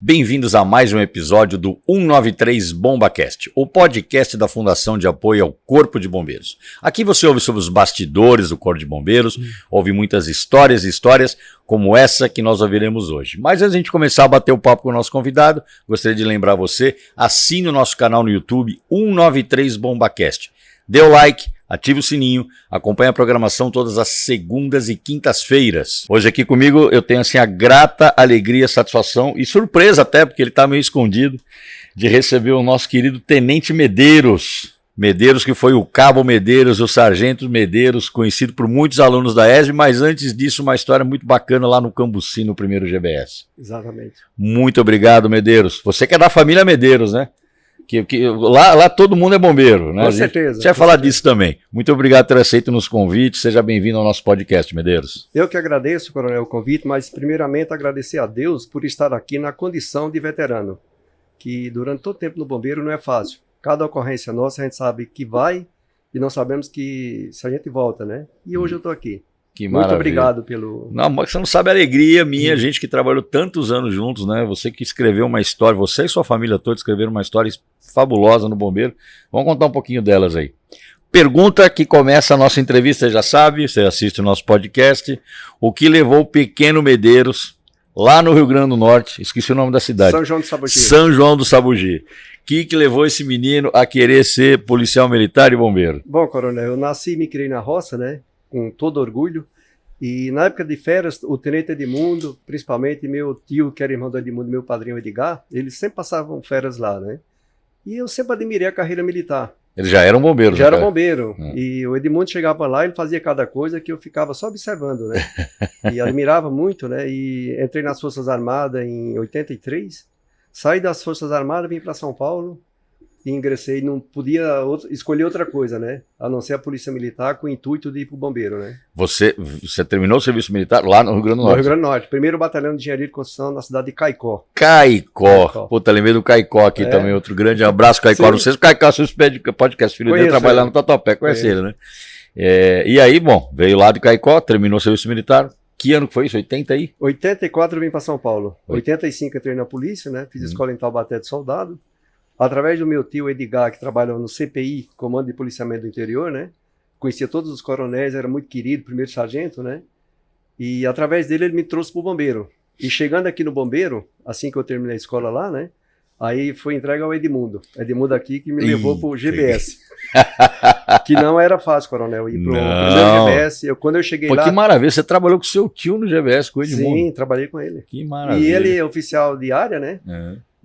Bem-vindos a mais um episódio do 193 BombaCast, o podcast da Fundação de Apoio ao Corpo de Bombeiros. Aqui você ouve sobre os bastidores do Corpo de Bombeiros, ouve muitas histórias e histórias como essa que nós ouviremos hoje. Mas antes de a gente começar a bater o papo com o nosso convidado, gostaria de lembrar você, assine o nosso canal no YouTube 193 BombaCast. Dê o like, ative o sininho, acompanhe a programação todas as segundas e quintas-feiras. Hoje aqui comigo eu tenho assim a grata alegria, satisfação e surpresa até, porque ele está meio escondido, de receber o nosso querido Tenente Medeiros. Medeiros, que foi o Cabo Medeiros, o Sargento Medeiros, conhecido por muitos alunos da ESB, mas antes disso uma história muito bacana lá no Cambuci, no primeiro GBS. Exatamente. Muito obrigado, Medeiros. Você que é da família Medeiros, né? Lá todo mundo é bombeiro, né? Com certeza. A gente vai falar disso também. Muito obrigado por ter aceito nos convites. Seja bem-vindo ao nosso podcast, Medeiros. Eu que agradeço, Coronel, o convite, mas primeiramente agradecer a Deus por estar aqui na condição de veterano, que durante todo o tempo no bombeiro não é fácil. Cada ocorrência nossa a gente sabe que vai e não sabemos que se a gente volta, né? E hoje eu estou aqui. Que muito obrigado pelo... Não, mas você não sabe a alegria minha, gente que trabalhou tantos anos juntos, né? Você que escreveu uma história, você e sua família toda escreveram uma história fabulosa no bombeiro. Vamos contar um pouquinho delas aí. Pergunta que começa a nossa entrevista, já sabe, você assiste o nosso podcast. O que levou o pequeno Medeiros lá no Rio Grande do Norte, esqueci o nome da cidade. São João do Sabugi. São João do Sabugi. O que levou esse menino a querer ser policial militar e bombeiro? Bom, Coronel, eu nasci e me criei na roça, né? Com todo orgulho. E na época de férias, o Tenente Edmundo, principalmente meu tio, que era irmão do Edmundo, meu padrinho Edgar, eles sempre passavam férias lá, né? E eu sempre admirei a carreira militar. Ele já era um bombeiro. Já era bombeiro. E o Edmundo chegava lá, ele fazia cada coisa que eu ficava só observando, né? E admirava muito, né? E entrei nas Forças Armadas em 83, saí das Forças Armadas, vim para São Paulo e ingressei. Não podia escolher outra coisa, né? A não ser a Polícia Militar com o intuito de ir para o bombeiro, né? Você terminou o serviço militar lá no Rio Grande do Norte? No Rio Grande do Norte. Primeiro Batalhão de Engenharia de Construção na cidade de Caicó. Caicó. Puta, lembrei do Caicó aqui também. Outro grande abraço, Caicó. Não sei se o Caicó assiste podcast, filho dele trabalha lá no Tatuapé, conhece ele, né? E aí, bom, veio lá de Caicó, terminou o serviço militar. Que ano que foi isso? 80 aí? 84 eu vim para São Paulo. 85 entrei na polícia, né? Fiz escola em Taubaté de soldado. Através do meu tio Edgar, que trabalha no CPI, Comando de Policiamento do Interior, né? Conhecia todos os coronéis, era muito querido, primeiro sargento, né? E através dele ele me trouxe pro bombeiro. E chegando aqui no bombeiro, assim que eu terminei a escola lá, né? Aí foi entregue ao Edmundo. Edmundo aqui que me levou pro GBS. Que não era fácil, Coronel, ir pro primeiro GBS. Quando eu cheguei lá... Que maravilha, você trabalhou com seu tio no GBS, com o Edmundo. Sim, trabalhei com ele. Que maravilha. E ele é oficial de área, né?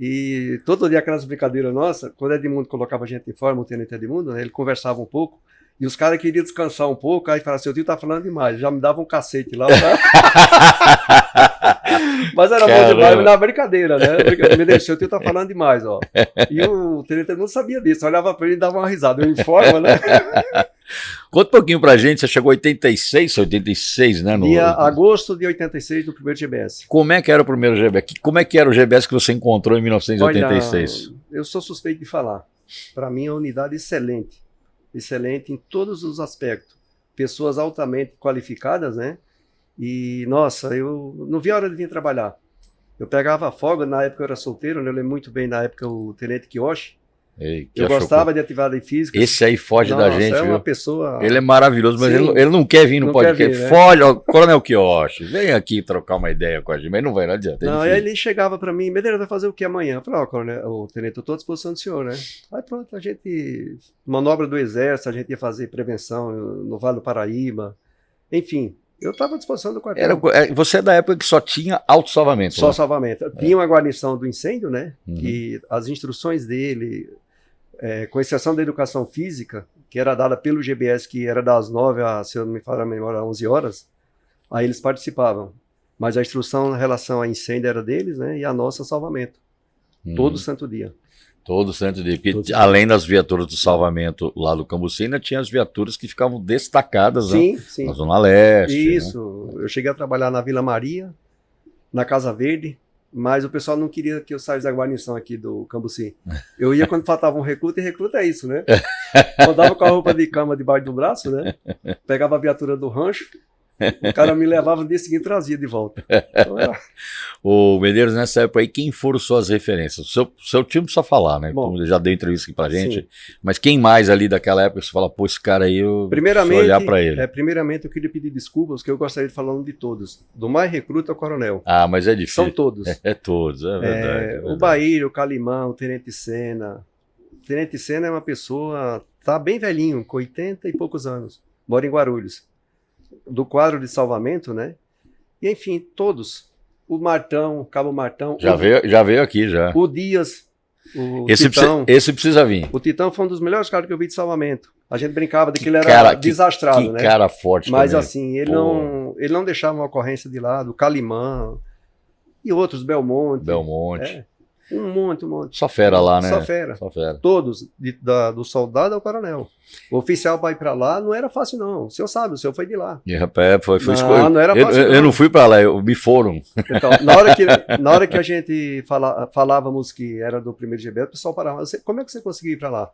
E todo dia aquelas brincadeiras nossas, quando o Edmundo colocava a gente em forma, o Tenente Edmundo, né, ele conversava um pouco, e os caras queriam descansar um pouco, aí falavam, seu tio tá falando demais, já me dava um cacete lá. Mas era bom demais, na brincadeira, né? Me deixou, seu tio tá falando demais, ó. E o Tenente Edmundo sabia disso, olhava pra ele e dava uma risada, eu em forma, né? Conta um pouquinho pra gente, você chegou em 86, né? Em agosto de 86, no primeiro GBS. Como é que era o primeiro GBS? Como é que era o GBS que você encontrou em 1986? Olha, eu sou suspeito de falar. Para mim é uma unidade excelente. Excelente em todos os aspectos. Pessoas altamente qualificadas, né? E, nossa, eu não vi a hora de vir trabalhar. Eu pegava folga, na época eu era solteiro, né? Eu lembro muito bem, na época, o Tenente Kiyoshi. Eu gostava de atividade física. Esse aí foge da gente, é uma viu? pessoa... Ele é maravilhoso, mas ele não quer vir no podcast. Né? Foge, ó, Coronel Kiyoshi, vem aqui trocar uma ideia com a gente, mas não vai, não adianta. Não, aí ele chegava pra mim, Medeiros, vai fazer o que amanhã? Eu falei, Coronel, Tenente, eu tô à disposição do senhor, né? Aí pronto, a gente, manobra do Exército, a gente ia fazer prevenção no Vale do Paraíba, enfim... Eu estava à disposição do quartel. Você é da época que só tinha autossalvamento. Só salvamento. Tinha uma guarnição do incêndio, né? Que as instruções dele, com exceção da educação física, que era dada pelo GBS, que era das 9 a, se eu não me falha a memória, 11 horas, aí eles participavam. Mas a instrução em relação a incêndio era deles, né? E a nossa, salvamento. Todo santo dia. Todo santo dia. Porque além das viaturas do salvamento lá do Cambuci, ainda tinha as viaturas que ficavam destacadas, sim, né? Sim. Na Zona Leste. Isso. Né? Eu cheguei a trabalhar na Vila Maria, na Casa Verde, mas o pessoal não queria que eu saísse da guarnição aqui do Cambuci. Eu ia quando faltava um recruta, e recruta é isso, né? Andava com a roupa de cama debaixo do braço, né? Pegava a viatura do rancho, O cara me levava no dia seguinte e trazia de volta. Então, Ô, Medeiros, nessa época aí, quem foram suas referências? Seu time precisa falar, né? Bom, Como já deu entrevista aqui pra gente. sim. Mas quem mais ali daquela época você fala, pô, esse cara aí, eu preciso olhar pra ele. Primeiramente, eu queria pedir desculpas, que eu gostaria de falar de todos. Do mais recruta ao coronel. Ah, mas é difícil. São todos. É todos, é verdade. É verdade. O Bahia, o Calimão, o Tenente Sena. O Tenente Sena é uma pessoa, tá bem velhinho, com 80 e poucos anos. Mora em Guarulhos. Do quadro de salvamento, né? E, enfim, todos. O Martão, Cabo Martão. Já veio aqui, já. O Dias, o Esse Titão. esse precisa vir. O Titão foi um dos melhores caras que eu vi de salvamento. A gente brincava de que ele era cara, desastrado, que né? cara forte Mas também. assim, ele não deixava uma ocorrência de lado. O Calimã e outros, Belmonte. Um monte. Só fera lá, né? Só fera. Todos, do soldado ao coronel. O oficial para ir para lá não era fácil, não. O senhor sabe, o senhor foi de lá. E, rapaz, foi escolhido. Não era fácil, eu não fui para lá, me foram. Então, na hora que a gente falávamos que era do primeiro GB, o pessoal parava. Como é que você conseguiu ir para lá?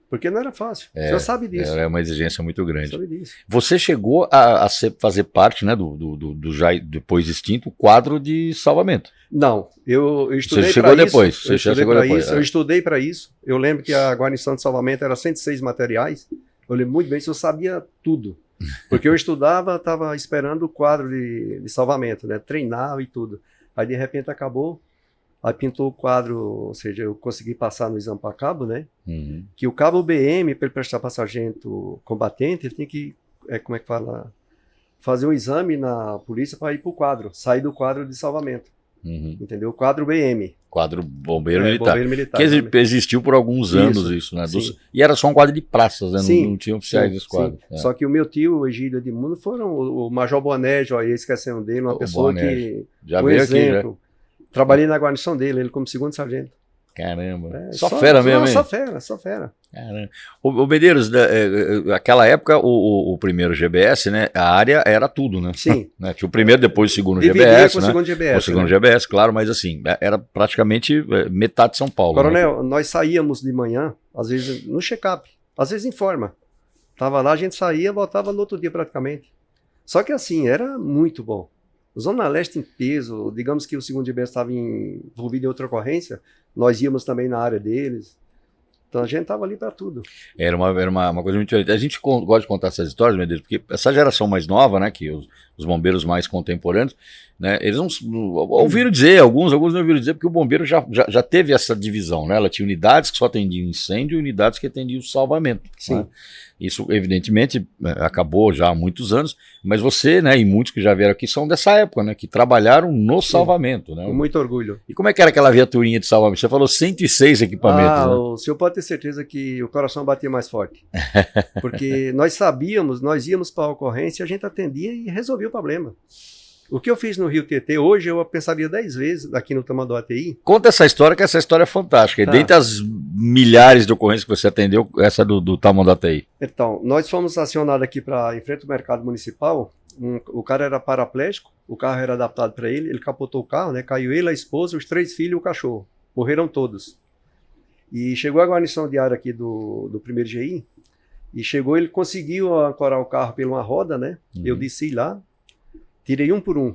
Porque não era fácil. O senhor sabe disso. É uma exigência muito grande. Sabe disso. Você chegou a fazer parte, né, do já depois extinto quadro de salvamento. Não, eu estudei Você chegou depois. Você já chegou depois. Eu estudei para isso. Eu lembro que a guarnição de salvamento era 106 materiais. Eu lembro muito bem, eu sabia tudo. Porque eu estudava, estava esperando o quadro de salvamento, né? Treinava e tudo. Aí de repente acabou. Aí pintou o quadro, ou seja, eu consegui passar no exame para cabo, né? Uhum. Que o cabo BM, para ele prestar para sargento combatente, ele tem que, como é que fala? Fazer um exame na polícia para ir para o quadro, sair do quadro de salvamento. Uhum. Entendeu? O quadro BM. Quadro Bombeiro Militar. Bombeiro Militar. Que existiu por alguns anos isso, né? E era só um quadro de praças, né? Não tinha oficiais desse quadro. É. Só que o meu tio, o Egídio Edmundo, foram o Major Bonejo, aí esquecendo dele, uma pessoa que... Já veio exemplo, aqui, já. Trabalhei na guarnição dele, ele como segundo sargento. Caramba. Só fera mesmo, hein? Só fera. Caramba. O Medeiros, aquela época, o primeiro GBS, né? A área era tudo, né? Sim. Né? Tinha o primeiro, depois o segundo Dividia GBS, com o né? segundo GBS. O segundo GBS, claro, mas assim, era praticamente metade de São Paulo. Coronel, né? nós saíamos de manhã, às vezes no check-up, às vezes em forma. Tava lá, a gente saía, voltava no outro dia praticamente. Só que assim, era muito bom. Zona Leste em peso, digamos que o segundo GBS estava envolvido em outra ocorrência, nós íamos também na área deles. Então a gente estava ali para tudo. Era uma coisa muito diferente. A gente gosta de contar essas histórias, Medeiros, porque essa geração mais nova, né, que os bombeiros mais contemporâneos, né, eles não ouviram dizer, alguns não ouviram dizer, porque o bombeiro já teve essa divisão, né? Ela tinha unidades que só atendiam incêndio e unidades que atendiam salvamento. Sim. Né? Isso, evidentemente, acabou já há muitos anos, mas você, né, e muitos que já vieram aqui são dessa época, né, que trabalharam no salvamento. Né? Com muito orgulho. E como é que era aquela viaturinha de salvamento? Você falou 106 equipamentos. Né? O senhor pode ter certeza que o coração batia mais forte. Porque nós sabíamos, nós íamos para a ocorrência, a gente atendia e resolvia o problema. O que eu fiz no Rio Tietê, hoje eu pensaria 10 vezes aqui no Tamanduá ATI. Conta essa história, que essa história é fantástica. Tá. Dentre as milhares de ocorrências que você atendeu, essa do Tamanduá ATI. Então, nós fomos acionados aqui em frente ao mercado municipal. O cara era paraplégico, o carro era adaptado para ele capotou o carro, né? Caiu ele, a esposa, os 3 filhos e o cachorro. Morreram todos. E chegou a guarnição diária aqui do primeiro GI, e chegou, ele conseguiu ancorar o carro pela uma roda, né? Uhum. Eu desci lá, tirei um por um.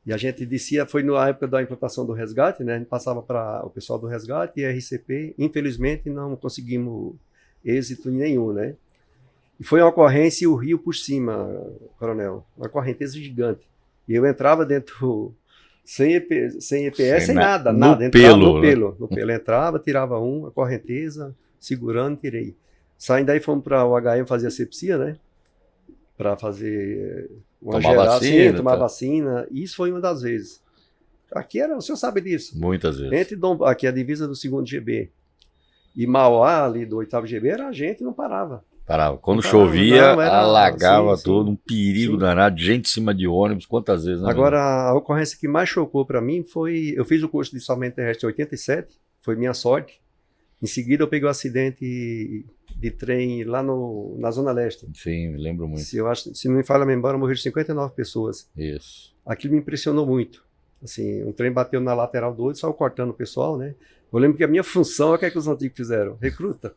E a gente descia, foi na época da implantação do resgate, né? A gente passava para o pessoal do resgate e a RCP. Infelizmente, não conseguimos êxito nenhum, né? E foi uma ocorrência e o rio por cima, coronel. Uma correnteza gigante. E eu entrava dentro, sem EPS, sem nada. Entrava pelo, no pelo. Entrava, tirava a correnteza, segurando, tirei. Saindo daí, fomos para o HM fazer asepsia, né? Para fazer tomar vacina. E isso foi uma das vezes. Aqui o senhor sabe disso. Muitas vezes. Aqui a divisa do 2º GB e Mauá, ali do 8º GB, a gente não parava. Quando chovia, alagava todo, um perigo danado, gente em cima de ônibus, quantas vezes? Né? Agora, a ocorrência que mais chocou para mim foi, eu fiz o curso de salvamento terrestre em 87, foi minha sorte. Em seguida eu peguei um acidente de trem lá na Zona Leste. Sim, me lembro muito. Se não me falha a memória, morreram 59 pessoas. Isso. Aquilo me impressionou muito. Assim, um trem bateu na lateral do outro, saiu cortando o pessoal, né? Eu lembro que a minha função, o que é que os antigos fizeram? Recruta.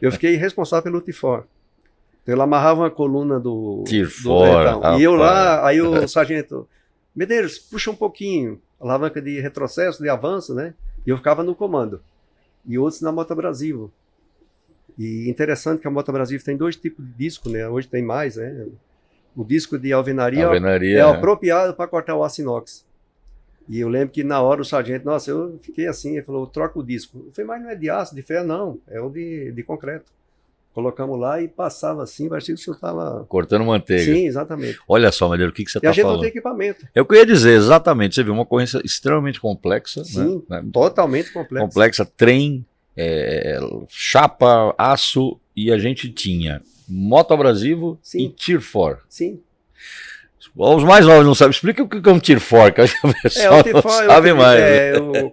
Eu fiquei responsável pelo TIFOR. Então ele amarrava uma coluna do fora, retão. E eu lá, aí o sargento, Medeiros, puxa um pouquinho, alavanca de retrocesso, de avanço, né? E eu ficava no comando. E outros na Moto Brasil. E interessante que a Moto Brasil tem 2 tipos de disco, né? Hoje tem mais, né? O disco de alvenaria é apropriado para cortar o aço inox. E eu lembro que na hora o sargento, nossa, eu fiquei assim, ele falou, troca o disco. Eu falei, mas não é de aço, de ferro, não, é o de concreto. Colocamos lá e passava assim, parecia que o senhor estava... cortando manteiga. Sim, exatamente. Olha só, Madeiro, o que você está falando? E a gente não tem equipamento. Eu queria dizer, exatamente, você viu uma ocorrência extremamente complexa. Sim, né? Totalmente complexa. Complexa, trem, chapa, aço, e a gente tinha moto abrasivo e Tier 4. Sim. Os mais novos não sabem. Explica o que é um Tier 4, que o pessoal não sabe mais.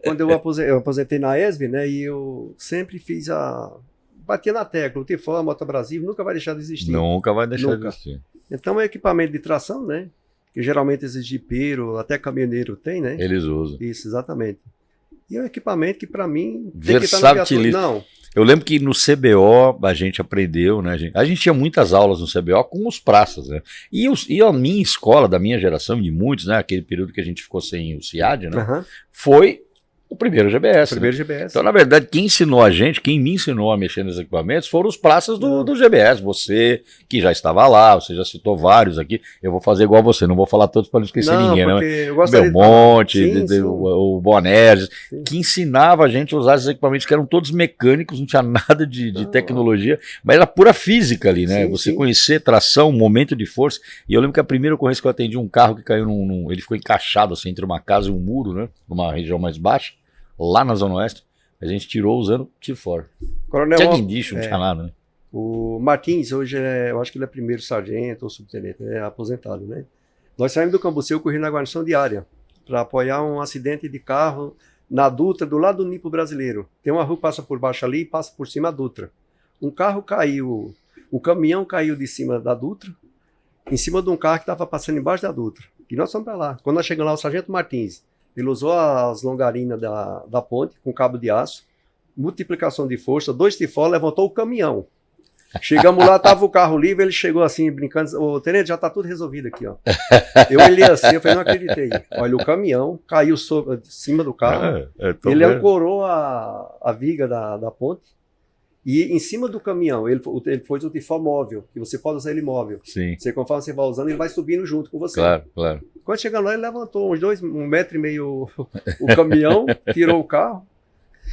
Quando eu aposentei na ESB, né, e eu sempre batia na tecla, o Tier 4, a Moto Brasil, nunca vai deixar de existir. Nunca vai deixar de existir. Então é equipamento de tração, né, que geralmente esses jipeiros, até caminhoneiro tem, né? Eles usam. Isso, exatamente. E é um equipamento que para mim... Versatilíssimo. Não. Eu lembro que no CBO a gente aprendeu, né? A gente tinha muitas aulas no CBO com os praças, né? E a minha escola, da minha geração, de muitos, né? Aquele período que a gente ficou sem o CIAD, né? Foi o primeiro GBS. Então, na verdade, quem ensinou a gente, quem me ensinou a mexer nos equipamentos foram os praças do GBS. Você, que já estava lá, você já citou vários aqui. Eu vou fazer igual você, não vou falar todos para não esquecer ninguém, né? Belmonte, o Bonerges, que ensinava a gente a usar esses equipamentos que eram todos mecânicos, não tinha nada de tecnologia, mas era pura física ali, né? Você conhecer tração, momento de força. E eu lembro que a primeira ocorrência que eu atendi um carro que caiu ele ficou encaixado assim, entre uma casa e um muro, né? Numa região mais baixa. Lá na Zona Oeste, a gente tirou usando Tier 4. Coronel, tinha guindicho, não tinha nada, né? O Martins, hoje, eu acho que ele é primeiro sargento ou subtenente, é aposentado, né? Nós saímos do Cambuci, eu corri na guarnição diária para apoiar um acidente de carro na Dutra, do lado do Nipo Brasileiro. Tem uma rua que passa por baixo ali e passa por cima da Dutra. Um carro caiu, o caminhão caiu de cima da Dutra, em cima de um carro que estava passando embaixo da Dutra. E nós fomos para lá. Quando nós chegamos lá, o sargento Martins, ele usou as longarinas da ponte com cabo de aço, multiplicação de força, 2 tifós, levantou o caminhão. Chegamos lá, tava o carro livre, ele chegou assim, brincando, ô tenente, já tá tudo resolvido aqui, ó. Eu olhei assim, eu falei, não acreditei. Olha, o caminhão caiu de cima do carro, ele ancorou a viga da ponte, e em cima do caminhão, ele pôs o tifó móvel, que você pode usar ele móvel. Sim. Você, conforme você vai usando, ele vai subindo junto com você. Claro. Quando chegando lá, ele levantou uns 1,5 metro o caminhão, tirou o carro.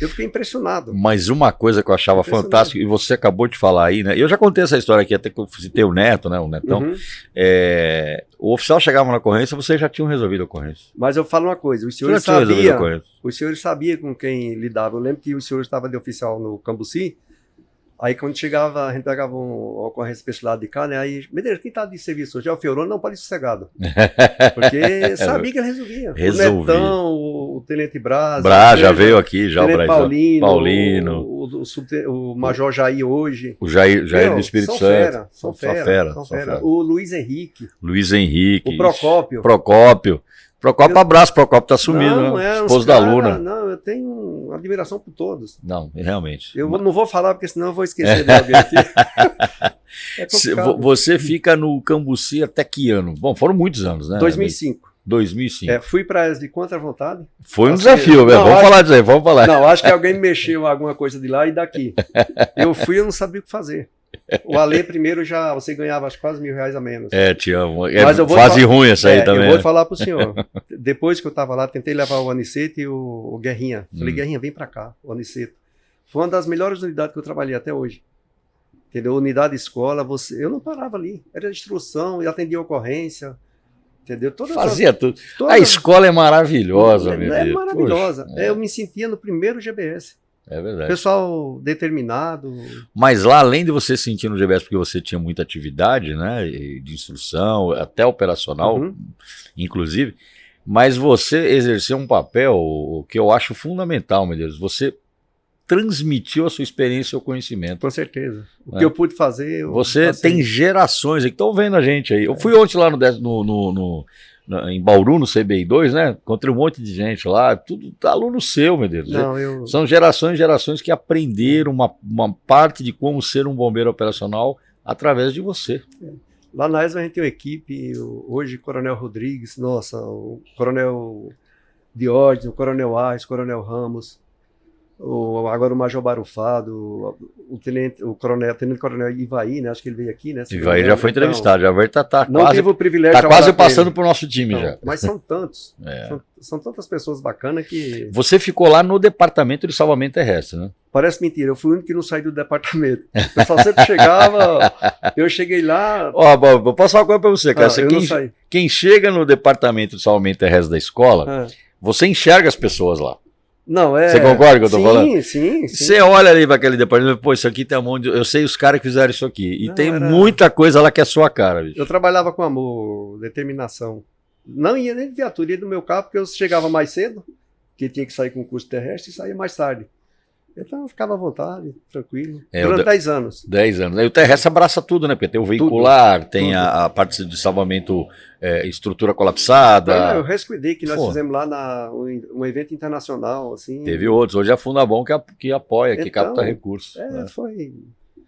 Eu fiquei impressionado. Mas uma coisa que eu achava fantástica, e você acabou de falar aí, né? Eu já contei essa história aqui, até que eu citei o Neto, né? O Netão. O oficial chegava na ocorrência, vocês já tinham resolvido a ocorrência. Mas eu falo uma coisa, os senhores sabiam com quem lidava. Eu lembro que o senhor estava de oficial no Cambuci. Aí quando chegava, a gente pegava uma ocorrência para esse lado de cá, né? Aí, Medeiros, quem tá de serviço hoje? É o Fiorano? Não, pode ir sossegado. Porque sabia que ele resolvia. O Netão, o Tenente Braz. Já veio aqui, já o Tenente Paulino. O Major Jair hoje. O Jair do Espírito Santo. São fera. O Luiz Henrique. O Procópio. Procópio, abraço, Procópio tá sumindo, né? Esposo da Luna. Não, eu tenho admiração por todos. Não, realmente. Eu não vou falar, porque senão eu vou esquecer de alguém aqui. Você fica no Cambuci até que ano? Bom, foram muitos anos, né? 2005. Fui para de contra vontade. Foi um desafio, velho. Vamos falar disso aí, vamos falar. Não, acho que alguém mexeu alguma coisa de lá e daqui. Eu fui, eu não sabia o que fazer. O Ale primeiro você ganhava quase R$1.000 a menos. Te amo. Fase ruim essa aí também. Eu vou falar pro senhor. Depois que eu tava lá, tentei levar o Aniceto e o Guerrinha. Falei, Guerrinha, vem pra cá, o Aniceto. Foi uma das melhores unidades que eu trabalhei até hoje. Entendeu? Unidade escola, eu não parava ali. Era instrução e atendia ocorrência. Entendeu? Fazia tudo. A escola é maravilhosa, meu Deus. É maravilhosa. Eu me sentia no primeiro GBS. É verdade. Pessoal determinado. Mas lá, além de você sentir no GBS, porque você tinha muita atividade, né, de instrução, até operacional, inclusive, mas você exerceu um papel que eu acho fundamental, meu Deus. Você transmitiu a sua experiência e seu conhecimento. Com certeza. O que eu pude fazer... Você tem gerações aí que estão vendo a gente aí. Eu fui ontem lá em Bauru, no CBI2, né? Encontrei um monte de gente lá, tudo aluno seu, meu Deus. São gerações que aprenderam uma parte de como ser um bombeiro operacional através de você. Lá na ESMA a gente tem uma equipe, hoje o Coronel Rodrigues, nossa, o Coronel Diógenes, o Coronel Ais, o Coronel Ramos, agora o Major Barufado, o Tenente Coronel Ivaí, né? Acho que ele veio aqui, né? Ivaí já foi entrevistado, já vai estar não quase, tive o privilégio tá quase passando para o nosso time já. Mas são tantos, são tantas pessoas bacanas que... Você ficou lá no Departamento de Salvamento Terrestre, né? Parece mentira, eu fui o único que não saí do departamento. O pessoal sempre chegava, eu cheguei lá... Vou passar uma coisa para você, cara. Quem chega no Departamento de Salvamento Terrestre da escola, você enxerga as pessoas lá. Não, Você concorda com o que eu tô falando? Sim. Você olha ali para aquele departamento, pô, isso aqui tem um monte de... Eu sei os caras que fizeram isso aqui. E tem muita coisa lá que é sua cara, bicho. Eu trabalhava com amor, determinação. Não ia nem de viatura, ia do meu carro, porque eu chegava mais cedo, que tinha que sair com o curso terrestre, e saía mais tarde. Então eu ficava à vontade, tranquilo. Durante 10 anos. 10 anos. Aí o terrestre abraça tudo, né? Porque tem o veicular, tem a parte de salvamento, estrutura colapsada. Eu rescuidei que nós fizemos lá um evento internacional. Assim. Teve outros. Hoje é a Fundabom que apoia, que capta recursos. Né? Foi.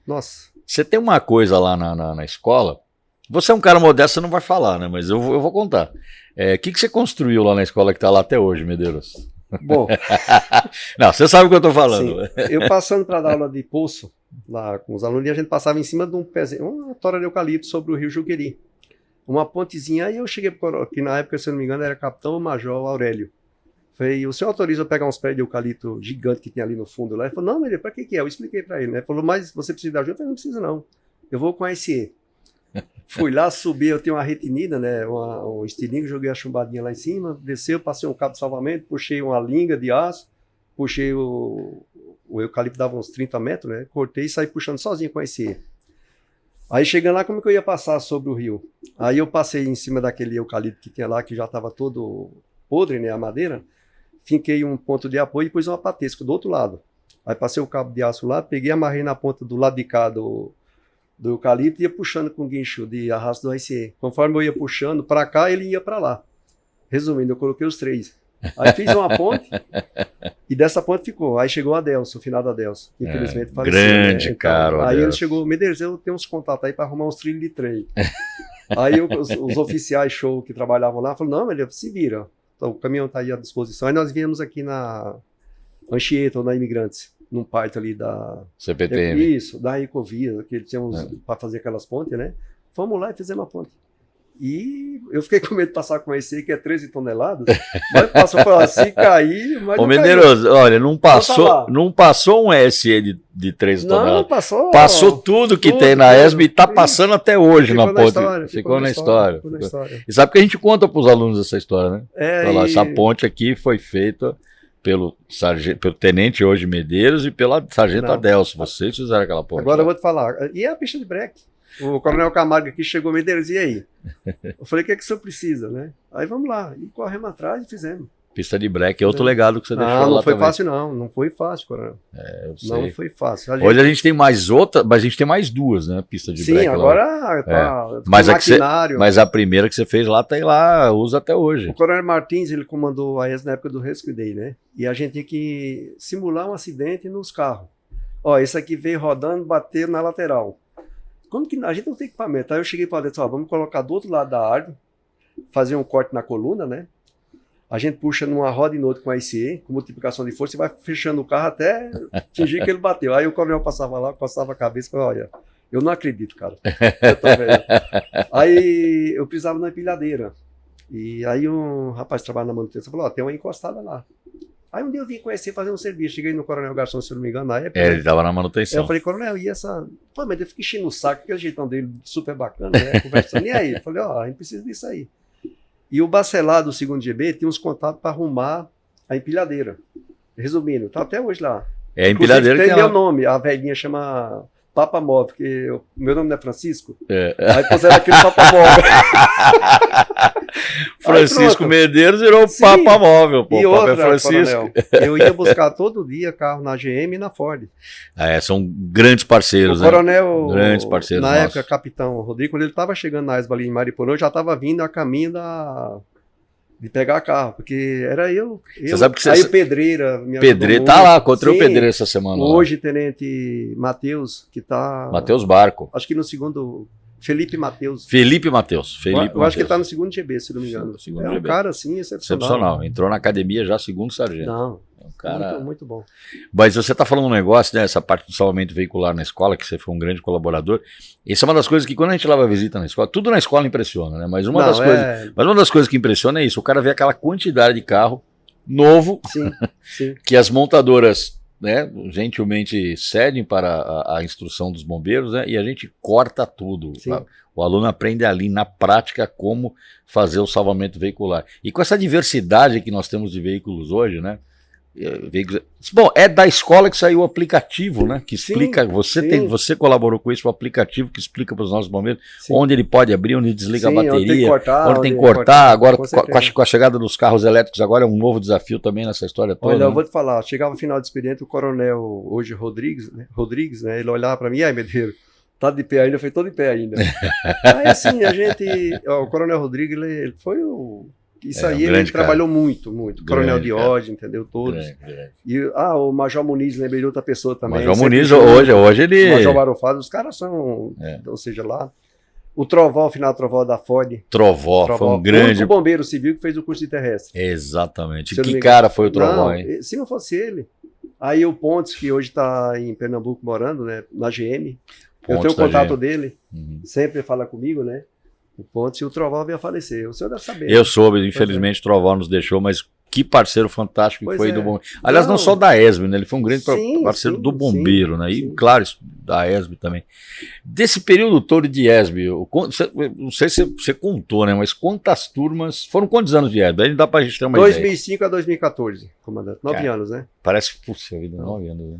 Nossa. Você tem uma coisa lá na escola. Você é um cara modesto, você não vai falar, né? Mas eu vou contar. O que você construiu lá na escola que está lá até hoje, Medeiros? Bom, não, você sabe o que eu estou falando. Sim. Eu passando para dar aula de poço lá com os alunos, e a gente passava em cima de um pezinho, uma tora de eucalipto sobre o rio Juqueri. Uma pontezinha, aí eu cheguei, que na época, se eu não me engano, era Capitão ou Major Aurélio. Falei, o senhor autoriza eu pegar uns pés de eucalipto gigante que tem ali no fundo lá? Ele falou, não, mas para que é? Eu expliquei para ele, né? Ele falou, mas você precisa de ajuda? Eu falei, não precisa não, eu vou com a SE. Fui lá, subi, eu tenho uma retinida, né, um estilingue, joguei a chumbadinha lá em cima, desceu, passei um cabo de salvamento, puxei uma linga de aço, puxei o eucalipto, dava uns 30 metros, né, cortei e saí puxando sozinho com esse. Aí chegando lá, como que eu ia passar sobre o rio? Aí eu passei em cima daquele eucalipto que tinha lá, que já estava todo podre, né, a madeira, finquei um ponto de apoio e pus uma patesca do outro lado. Aí passei o cabo de aço lá, peguei, amarrei na ponta do lado de cá do eucalipto e ia puxando com guincho de arrasto do ICE. Conforme eu ia puxando para cá, ele ia para lá. Resumindo, eu coloquei os 3. Aí fiz uma ponte e dessa ponte ficou. Aí chegou o Adelso, o finado Adelso. Infelizmente faleceu. Grande, né? caro. Aí ele chegou, Medeiros, eu tenho uns contatos aí para arrumar uns trilhos de trem. Aí os oficiais show que trabalhavam lá falaram, não, Medeiros, se vira. Então, o caminhão está aí à disposição. Aí nós viemos aqui na Anchieta, ou na Imigrantes. Num parto ali da CPTM. Isso, da Ecovia, que eles tinham para fazer aquelas pontes, né? Fomos lá e fizemos a ponte. E eu fiquei com medo de passar com esse aí, que é 13 toneladas, mas passou para assim, cair, mas Ô, Medeiros, olha, não passou um SE de 13 toneladas. Não, passou tudo que tem na ESB e está passando até hoje na ponte. Ficou na história. E sabe que a gente conta para os alunos essa história, né? Essa ponte aqui foi feita pelo tenente hoje Medeiros e pela sargento Adelso. Vocês fizeram aquela ponte. Agora eu vou te falar. E é a pista de breque. O coronel Camargo aqui chegou, Medeiros, e aí? Eu falei, o que é que o senhor precisa, né? Aí vamos lá. E corremos atrás e fizemos. Pista de breque é outro legado que você deixou lá. Não foi também. fácil, não. Não foi fácil, coronel. Eu sei. Não foi fácil. Hoje a gente tem mais outra, mas a gente tem mais duas, né? Pista de breque. Sim, agora tá maquinário. Mas a primeira que você fez lá, tem lá, usa até hoje. O coronel Martins, ele comandou a ES na época do Rescue Day, né? E a gente tinha que simular um acidente nos carros. Ó, esse aqui veio rodando, bateu na lateral. Como que a gente não tem equipamento? Aí eu cheguei para dentro, vamos colocar do outro lado da árvore, fazer um corte na coluna, né? A gente puxa numa roda e no outro com a ICE, com multiplicação de força, e vai fechando o carro até fingir que ele bateu. Aí o coronel passava lá, passava a cabeça e falava, olha, eu não acredito, cara. Aí eu precisava de uma empilhadeira. E aí um rapaz que trabalha na manutenção falou, ó, tem uma encostada lá. Aí um dia eu vim conhecer, fazer um serviço. Cheguei no Coronel Garçom, se eu não me engano, na época. Ele estava na manutenção. Eu falei, coronel, e essa... Pô, mas eu fiquei enchendo o saco, aquele jeitão dele super bacana, né? Conversando. E aí? Eu falei, ó, a gente precisa disso aí. E o Bacelar do 2º GB tinha uns contatos para arrumar a empilhadeira. Resumindo, tá até hoje lá. É a empilhadeira que tem meu nome, a velhinha chama Papa Móvel, porque o meu nome não é Francisco. Aí puseram aquele Papa Móvel. Francisco Medeiros virou o Papa Móvel, pô. E outra, Francisco. Coronel, eu ia buscar todo dia carro na GM e na Ford. São grandes parceiros, o coronel, grandes parceiros na nossos. época, capitão Rodrigo, quando ele estava chegando na ESBA ali em Mariporã, eu já estava vindo a caminho de pegar carro, porque era eu. Você sabe que aí o Pedreira me ajudou Pedreira muito. tá lá, encontrei o Sim, Pedreira essa semana. hoje Tenente Matheus, que tá... Matheus Barco. Acho que no segundo... Felipe Matheus. Felipe Matheus. Eu acho que ele tá no segundo GB, se não me engano. Segundo é um GB. cara, assim, excepcional. Excepcional. Entrou na academia já segundo sargento. Não, um cara... muito, muito bom. Mas você está falando um negócio, né? Essa parte do salvamento veicular na escola, que você foi um grande colaborador. Isso é uma das coisas que quando a gente leva visita na escola, tudo na escola impressiona, né? Mas uma das coisas que impressiona é isso. O cara vê aquela quantidade de carro novo, sim, sim. que as montadoras, né, gentilmente cedem para a instrução dos bombeiros, né, e a gente corta tudo. O aluno aprende ali na prática como fazer o salvamento veicular. E com essa diversidade que nós temos de veículos hoje, né? Bom, é da escola que saiu o aplicativo, né? Que explica. Você colaborou com isso, o aplicativo que explica para os nossos bombeiros onde ele pode abrir, onde desliga a bateria, onde tem que cortar. Agora, com a chegada dos carros elétricos, agora é um novo desafio também nessa história toda. Olha, né? eu vou te falar, chegava no final do expediente, o coronel hoje Rodrigues, né? Ele olhava para mim, ai, Medeiro, tá de pé ainda? Eu falei, tô de pé ainda. Aí assim, o coronel Rodrigues, ele foi o... Isso aí ele trabalhou muito. Coronel Diógenes, entendeu? Todos. E o Major Muniz, lembrei de outra pessoa também. Major Muniz, hoje ele... Major Barofado, os caras são... Ou seja, lá... O Trovó, o final Trovó da Ford. Trovó, foi um grande... O bombeiro civil que fez o curso de terrestre. Exatamente. Que cara foi o Trovó, hein? Se não fosse ele... Aí o Pontes, que hoje está em Pernambuco morando, né? Na GM. Eu tenho o contato dele. Sempre fala comigo, né? O Pontes e o Trovó veio a falecer. O senhor deve saber. Eu soube, infelizmente o Trovó nos deixou, mas que parceiro fantástico que foi do bombeiro. Aliás, não só da ESB, né? Ele foi um grande parceiro do bombeiro, né? E, claro, da ESB também. Desse período todo de ESB, não sei se você contou, né? Mas quantas turmas... Foram quantos anos de ESB? Aí dá pra gente ter uma 2005 ideia. a 2014, comandante. 9 anos, né? Parece, puxa vida, 9 anos, né?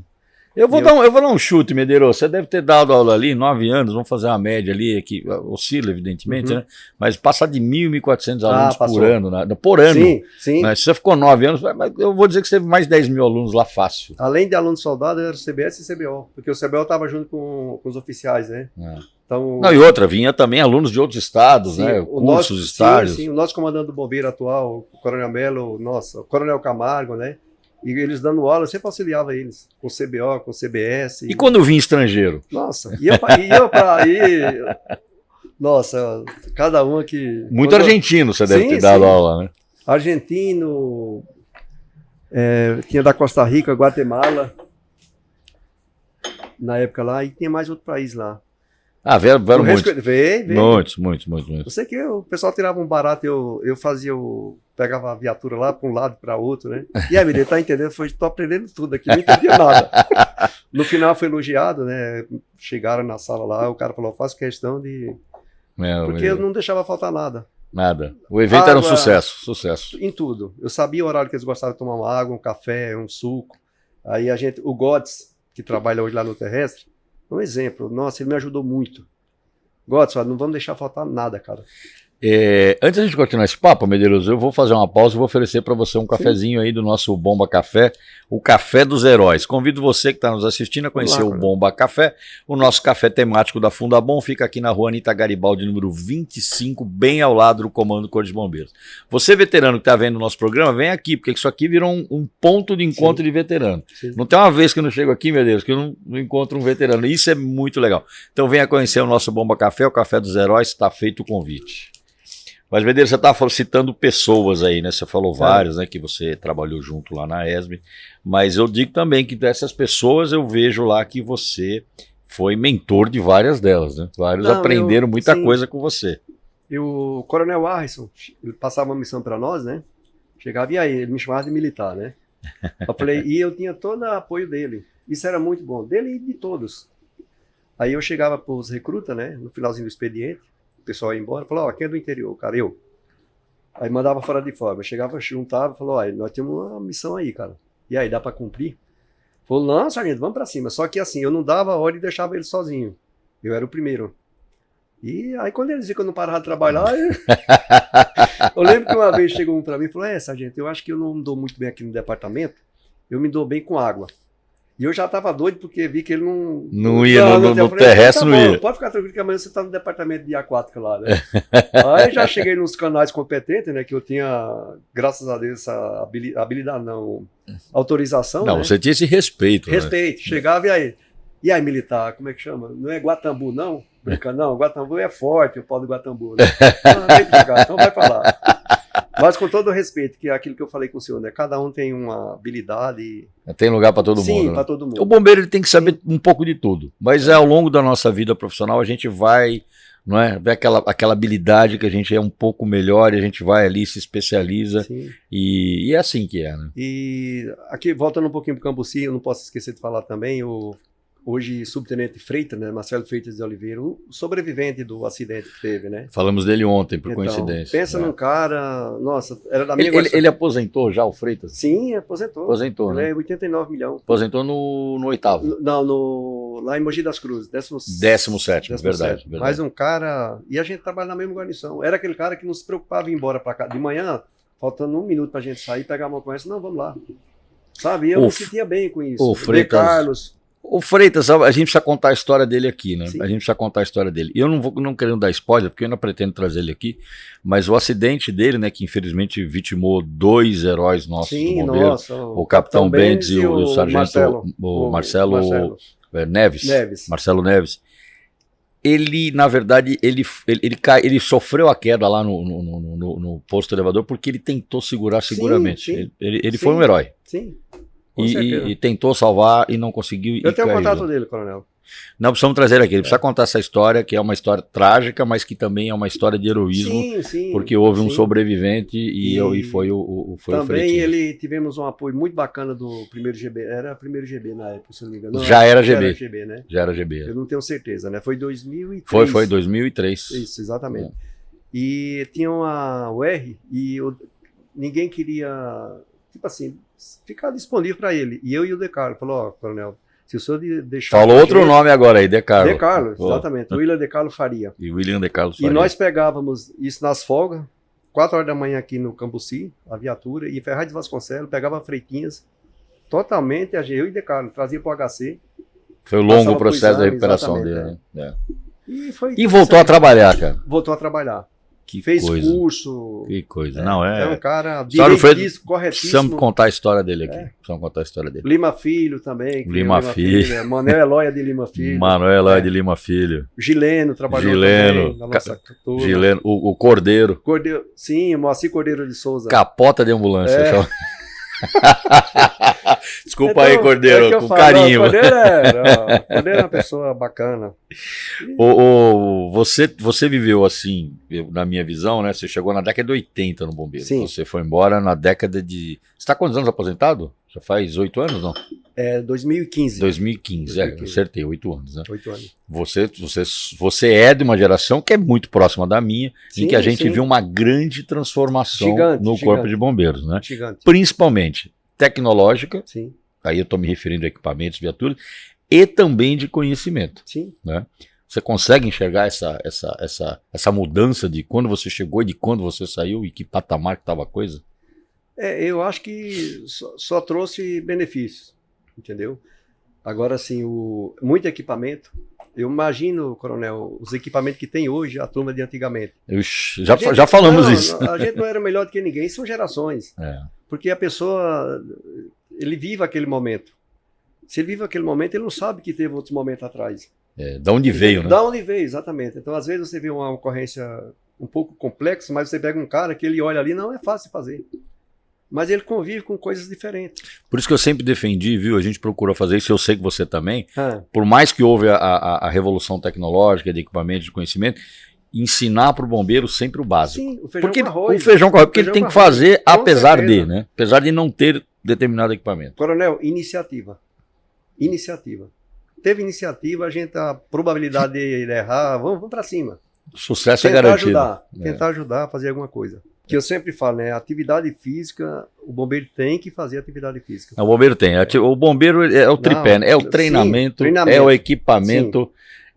Eu vou dar um chute, Medeiros. Você deve ter dado aula ali, 9 anos, vamos fazer uma média ali, que oscila, evidentemente, né? Mas passar de 1.000, 1.400 alunos por ano, né? Por ano. Sim. Né? Se você ficou 9 anos, eu vou dizer que você teve mais de 10 mil alunos lá fácil. Além de aluno soldado, era o CBS e CBO, porque o CBO estava junto com os oficiais, né? Então, não, e outra, vinha também alunos de outros estados, né? Cursos, estágios. Sim, o nosso comandante do bombeiro atual, o Coronel Melo, o Coronel Camargo, né? E eles dando aula, eu sempre auxiliava eles, com CBO, com CBS. E quando vinha estrangeiro? Nossa, ia para aí. Nossa, cada um aqui. Muito argentino você deve ter dado aula, né? Argentino, tinha da Costa Rica, Guatemala, na época lá, e tinha mais outro país lá. Ah, vieram muitos. Veio. Muitos. Eu sei que o pessoal tirava um barato, eu fazia pegava a viatura lá para um lado e para outro, né? E aí, menino, tá entendendo? Tô aprendendo tudo aqui, não entendia nada. No final foi elogiado, né? Chegaram na sala lá, o cara falou, faço questão de... Porque eu não deixava faltar nada. Nada. O evento era um sucesso. Em tudo. Eu sabia o horário que eles gostavam de tomar uma água, um café, um suco. Aí o Godes, que trabalha hoje lá no terrestre, um exemplo. Nossa, ele me ajudou muito. Godes, não vamos deixar faltar nada, cara. Antes de continuar esse papo, Medeiros, eu vou fazer uma pausa e vou oferecer para você um cafezinho aí do nosso Bomba Café, o Café dos Heróis. Convido você que está nos assistindo a conhecer o Bomba Café. O nosso café temático da Fundabom fica aqui na rua Anita Garibaldi, número 25, bem ao lado do Comando Corpo de Bombeiros. Você, veterano que está vendo o nosso programa, vem aqui, porque isso aqui virou um ponto de encontro de veterano. Não tem uma vez que eu não chego aqui, Medeiros, que eu não encontro um veterano. Isso é muito legal. Então venha conhecer o nosso Bomba Café, o Café dos Heróis, está feito o convite. Mas, Medeiros, você estava citando pessoas aí, né? Você falou vários, né? Que você trabalhou junto lá na ESB. Mas eu digo também que dessas pessoas eu vejo lá que você foi mentor de várias delas, né? Vários aprenderam muita coisa com você. E o Coronel Harrison, ele passava uma missão para nós, né? Chegava e aí, ele me chamava de militar, né? Eu falei, e eu tinha todo o apoio dele. Isso era muito bom, dele e de todos. Aí eu chegava para os recrutas, né? No finalzinho do expediente. O pessoal ia embora, falou, quem é do interior? Cara, eu. Aí mandava fora de forma. Chegava, juntava, falou, nós temos uma missão aí, cara. E aí, dá pra cumprir? Falou, não, sargento, vamos pra cima. Só que assim, eu não dava ordem e deixava ele sozinho. Eu era o primeiro. E aí, quando eles viram que eu não parava de trabalhar, eu lembro que uma vez chegou um pra mim e falou, sargento, eu acho que eu não me dou muito bem aqui no departamento, eu me dou bem com água. E eu já estava doido porque vi que ele não ia no terrestre, tá não ia. Pode ficar tranquilo que amanhã você está no departamento de aquática lá, né? Aí já cheguei nos canais competentes, né? Que eu tinha, graças a Deus, essa habilidade, não, autorização. Não, né? você tinha esse respeito. Respeito. Né? Chegava e aí, militar, como é que chama? Não é Guatambu, não? Brincando, não, Guatambu é forte, o pau do Guatambu. Né? Não, vem pra cá, então vai pra lá. Mas com todo o respeito, que é aquilo que eu falei com o senhor, né? Cada um tem uma habilidade. Tem lugar para todo mundo. Sim, né? para todo mundo. O bombeiro ele tem que saber um pouco de tudo. Mas ao longo da nossa vida profissional a gente vai, não é? Ver aquela habilidade que a gente é um pouco melhor e a gente vai ali, se especializa. E é assim que é, né? E aqui, voltando um pouquinho para o Cambuci, eu não posso esquecer de falar também, hoje subtenente Freitas, né, Marcelo Freitas de Oliveira, o sobrevivente do acidente que teve, né? Falamos dele ontem, por então, coincidência. Pensa num cara, nossa, era da minha ele aposentou já, o Freitas? Sim, aposentou. Aposentou, ele né? é 89 milhões. Aposentou no oitavo. Não, lá em Mogi das Cruzes, 17º, verdade. Mais um cara, e a gente trabalha na mesma guarnição. Era aquele cara que não se preocupava em ir embora para cá de manhã, faltando 1 minuto pra gente sair, pegar uma conversa, não, vamos lá. Sabe, eu me sentia bem com isso. O Freitas, Carlos... O Freitas, a gente precisa contar a história dele aqui, né? Sim. A gente precisa contar a história dele. Eu não querendo dar spoiler, porque eu ainda pretendo trazer ele aqui, mas o acidente dele, né, que infelizmente vitimou 2 heróis nossos do bombeiro, o Capitão Bendes e o Sargento Marcelo Neves. Marcelo Neves. Ele, na verdade, ele sofreu a queda lá no posto elevador porque ele tentou segurar seguramente. Sim. Ele foi um herói. Sim. E tentou salvar e não conseguiu. Eu tenho o contato dele, coronel. Não, precisamos trazer aqui. Ele precisa contar essa história, que é uma história trágica, mas que também é uma história de heroísmo. Sim, porque houve um sobrevivente e foi o Também tivemos um apoio muito bacana do primeiro GB. Era primeiro GB na época, se não me engano. Já era GB. Né? Já era GB. Eu não tenho certeza, né? Foi 2003. Foi 2003. Isso, exatamente. E tinha uma UR e ninguém queria, tipo assim, ficar disponível para ele. E eu e o De Carlo falou, coronel, se o senhor deixar... Falou outro nome agora aí, De Carlo. De Carlo, exatamente. O William De Carlo Faria. E William De Carlo Faria. E nós pegávamos isso nas folgas, 4 horas da manhã aqui no Cambuci, a viatura, e Ferraz de Vasconcelos, pegava Freitinhas, totalmente, eu e De Carlo, trazia para o HC. Foi um longo processo de recuperação dele, né? E voltou a trabalhar, cara. Voltou a trabalhar. Fez curso. Que coisa. É um cara direitíssimo, corretíssimo. Precisamos contar a história dele aqui. Precisamos contar a história dele. Lima Filho também. Lima Filho. Manuel Eloia de Lima Filho. Manuel Eloia de Lima Filho. Gileno trabalhou também na nossa turma. Gileno. O Cordeiro. Sim, o Moacir Cordeiro de Souza. Capota de ambulância. Desculpa aí, Cordeiro, com carinho. Cordeiro é uma pessoa bacana. Você viveu assim, na minha visão, né? Você chegou na década de 80 no bombeiro. Sim. Você foi embora na década de... Você está quantos anos aposentado? Já faz 8 anos, não? 2015. 2015, eu acertei, 8 anos, né? 8 anos. Você é de uma geração que é muito próxima da minha, em que a gente viu uma grande transformação no Corpo de Bombeiros, né? Gigante. Principalmente tecnológica, sim. Aí eu estou me referindo a equipamentos, viaturas, e também de conhecimento. Sim. Né? Você consegue enxergar essa mudança de quando você chegou e de quando você saiu e que patamar que estava a coisa? Eu acho que só trouxe benefícios, entendeu? Agora, assim, muito equipamento. Eu imagino, coronel, os equipamentos que tem hoje, a turma de antigamente. Já falamos isso. A gente não era melhor do que ninguém, são gerações. Porque a pessoa, ele vive aquele momento. Se ele vive aquele momento, ele não sabe que teve outros momentos atrás. Da onde veio, né? Da onde veio, exatamente. Então, às vezes, você vê uma ocorrência um pouco complexa, mas você pega um cara que ele olha ali, não é fácil de fazer. Mas ele convive com coisas diferentes. Por isso que eu sempre defendi, viu? A gente procurou fazer isso, eu sei que você também. Por mais que houve a revolução tecnológica de equipamento, de conhecimento, ensinar para o bombeiro sempre o básico. Sim, o feijão com arroz. O feijão com arroz, porque ele tem que fazer apesar de, né? Apesar de não ter determinado equipamento. Coronel, iniciativa. Teve iniciativa, a probabilidade de errar, vamos para cima. Sucesso é garantido. Tentar ajudar a fazer alguma coisa. Que eu sempre falo, né? Atividade física, o bombeiro tem que fazer atividade física. O bombeiro tem. O bombeiro é o tripé, né? É o treinamento, é o equipamento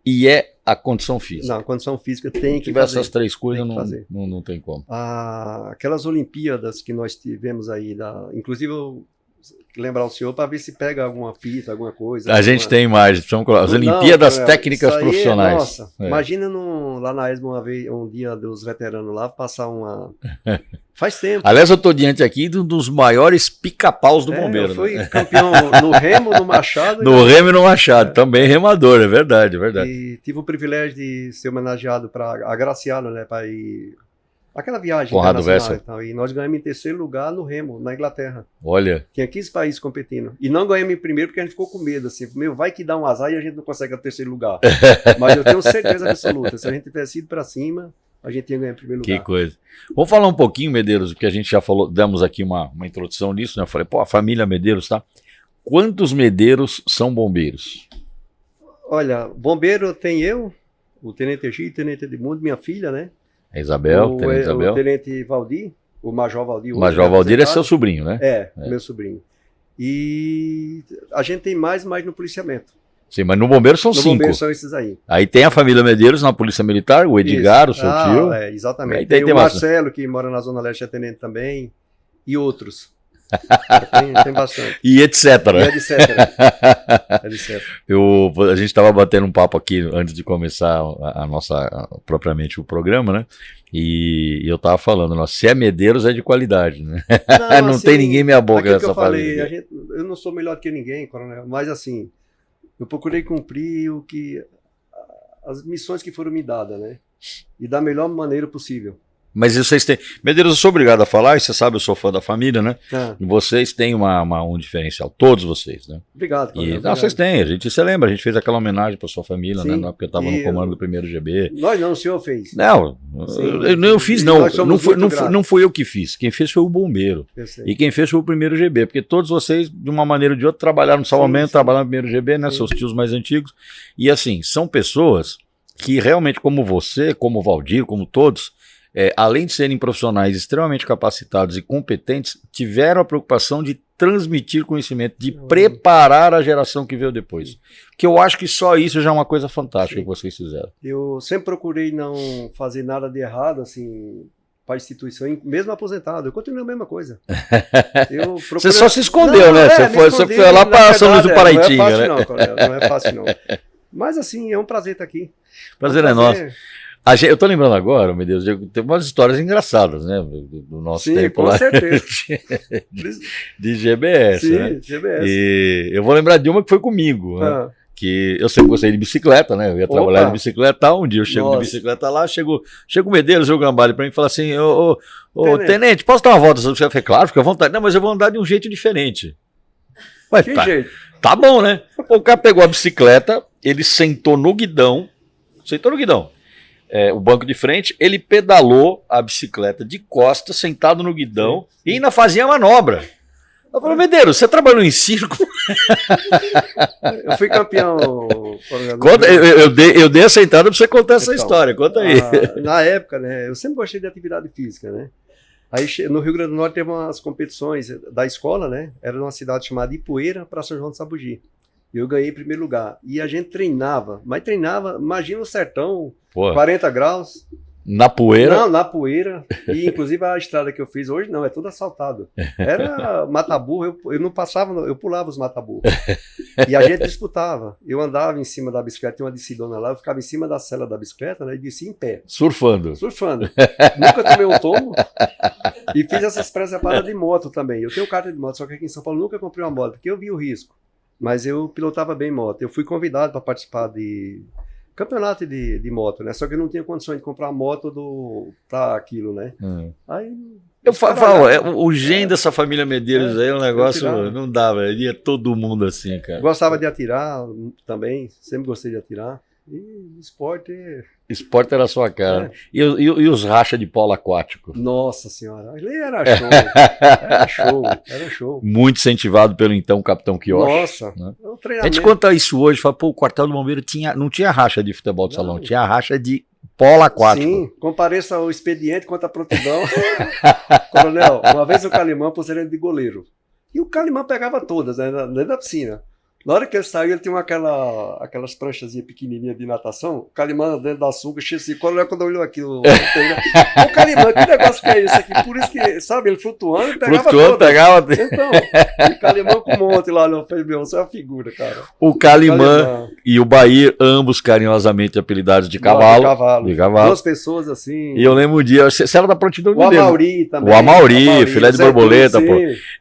e é a condição física. Não, a condição física tem que fazer. Se tiver essas 3 coisas, não tem como. Aquelas Olimpíadas que nós tivemos aí, inclusive lembrar o senhor para ver se pega alguma fita, alguma coisa. A gente tem imagens, as Olimpíadas Técnicas Profissionais. Nossa, imagina lá na ESMA um dia dos veteranos lá, passar uma... Faz tempo. Aliás, eu estou diante aqui de um dos maiores pica-paus do bombeiro. Eu fui campeão no remo, no machado. No remo e no machado, também remador, é verdade. E tive o privilégio de ser homenageado, agraciado, né, para ir... Aquela viagem Conrado internacional e tal. E nós ganhamos em terceiro lugar no remo, na Inglaterra. Olha. Tinha 15 países competindo. E não ganhamos em primeiro porque a gente ficou com medo, assim. Vai que dá um azar e a gente não consegue o terceiro lugar. Mas eu tenho certeza absoluta. Se a gente tivesse ido para cima, a gente ia ganhar em primeiro lugar. Que coisa. Vamos falar um pouquinho, Medeiros, porque a gente já falou, demos aqui uma introdução nisso, né? Eu falei, a família Medeiros, tá? Quantos Medeiros são bombeiros? Olha, bombeiro tem eu, o Tenente Egito, o Tenente Edmundo, minha filha, né? A Isabel, Tenente Isabel. O Tenente Valdir, o Major Valdir. O Major Valdir é seu sobrinho, né? Meu sobrinho. E a gente tem mais no policiamento. Sim, mas no bombeiro são 5. No bombeiro são esses aí. Aí tem a família Medeiros na Polícia Militar, o Edgar, o seu tio. Exatamente. Tem o Marcelo, que mora na Zona Leste, é tenente também, e outros. Tem bastante. E etc. A gente estava batendo um papo aqui antes de começar propriamente o programa, né? E eu estava falando, se é Medeiros é de qualidade, né? Não assim, tem ninguém meia boca nessa família. Eu não sou melhor que ninguém, coronel, mas assim, eu procurei cumprir as missões que foram me dadas, né? E da melhor maneira possível. Mas vocês têm... Medeiros, eu sou obrigado a falar, e você sabe, eu sou fã da família, né? E vocês têm um diferencial, todos vocês, né? Obrigado. Vocês têm, você lembra, a gente fez aquela homenagem para sua família, né? Porque eu estava no comando do primeiro GB. Nós não, o senhor fez. Não, eu fiz não. Não fui eu que fiz, quem fez foi o bombeiro. E quem fez foi o primeiro GB, porque todos vocês, de uma maneira ou de outra, trabalharam no salvamento, trabalharam no primeiro GB, né? Seus tios mais antigos. E assim, são pessoas que realmente, como você, como o Valdir, como todos... além de serem profissionais extremamente capacitados e competentes, tiveram a preocupação de transmitir conhecimento, de preparar a geração que veio depois. Que eu acho que só isso já é uma coisa fantástica que vocês fizeram. Eu sempre procurei não fazer nada de errado, assim, para a instituição, mesmo aposentado. Eu continuo a mesma coisa. Você só se escondeu, né? Você foi lá para São Luís do Paraitinga, né? Não é fácil, não. Mas, assim, é um prazer estar aqui. Prazer é nosso. Eu tô lembrando agora, meu Deus, tem umas histórias engraçadas, né? Do nosso tempo com lá. Certeza. de GBS, sim, né? GBS. E eu vou lembrar de uma que foi comigo, né? Que eu sempre gostei de bicicleta, né? Eu ia trabalhar de bicicleta, tal. Um dia eu chego de bicicleta lá, chego o Medeiros, o Gambale pra mim e fala assim, Tenente, posso dar uma volta? Eu falei, claro, fica à vontade. Não, mas eu vou andar de um jeito diferente. Ué, que jeito? Tá bom, né? O cara pegou a bicicleta, ele sentou no guidão, o banco de frente, ele pedalou a bicicleta de costas, sentado no guidão, e ainda fazia manobra. Eu falei, Medeiros, você trabalhou em circo? Eu fui campeão. Eu dei a sentada para você contar essa história, conta aí. Na época, né, eu sempre gostei de atividade física, né? Aí no Rio Grande do Norte teve umas competições da escola, né? Era numa cidade chamada Ipueira, para São João de Sabugi. Eu ganhei em primeiro lugar. E a gente treinava, imagina o sertão, 40 graus. Na poeira? Não, na poeira. E inclusive a estrada que eu fiz hoje, não, é tudo asfaltado. Era mata-burro, eu não passava, eu pulava os mata-burros. E a gente disputava. Eu andava em cima da bicicleta, tinha uma descidona lá, eu ficava em cima da sela da bicicleta, né, e descia em pé. Surfando. Nunca tomei um tombo. E fiz essas presepadas de moto também. Eu tenho carta de moto, só que aqui em São Paulo nunca comprei uma moto, porque eu vi o risco. Mas eu pilotava bem moto. Eu fui convidado para participar de campeonato de moto, né? Só que eu não tinha condições de comprar moto para aquilo, né? Aí eu falo, o gênio dessa família Medeiros aí é um negócio, não dava, ia todo mundo assim, cara. Gostava de atirar também, sempre gostei de atirar. E esporte... Esporte era a sua cara. E os racha de polo aquático? Nossa senhora, ali era show. Era show. Muito incentivado pelo então Capitão Quioche. Nossa, né? A gente conta isso hoje, fala, o quartel do bombeiro não tinha racha de futebol de salão, tinha racha de polo aquático. Sim, compareça ao expediente quanto à prontidão. Coronel, uma vez o Calimã pôs ele de goleiro. E o Calimã pegava todas, né, dentro da piscina. Na hora que ele saiu, ele tinha aquelas pranchazinhas pequenininhas de natação. O Calimã dentro da sunga, cheio assim. Quando olhou aquilo, o Calimã, que negócio que é esse aqui? Por isso que, sabe, ele flutuando, pegava. Então, o Calimã com um monte lá, eu falei, meu, você é uma figura, cara. O Calimã e o Bahia, ambos carinhosamente apelidados de cavalo. De cavalo. Duas pessoas assim. E eu lembro um dia, você era da prontidão de Amauri também. O Amauri, filé de borboleta, pô.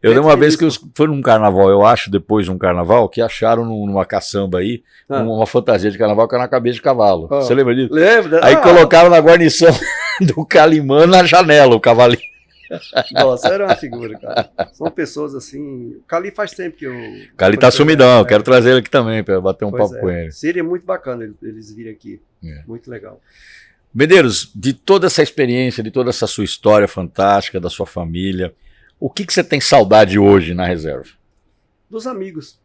Eu lembro uma vez que foi num carnaval, eu acho, depois de um carnaval, que acharam numa caçamba aí, uma fantasia de carnaval que era na cabeça de cavalo. Você lembra disso? Lembro. Aí colocaram na guarnição do Calimã na janela, o cavalinho. Nossa, era uma figura, cara. São pessoas assim. O Cali faz tempo que eu. O Cali tá sumidão, quero trazer ele aqui também, para bater um papo com ele. Seria muito bacana eles virem aqui. Muito legal. Medeiros, de toda essa experiência, de toda essa sua história fantástica, da sua família, o que você tem saudade hoje na reserva? Dos amigos.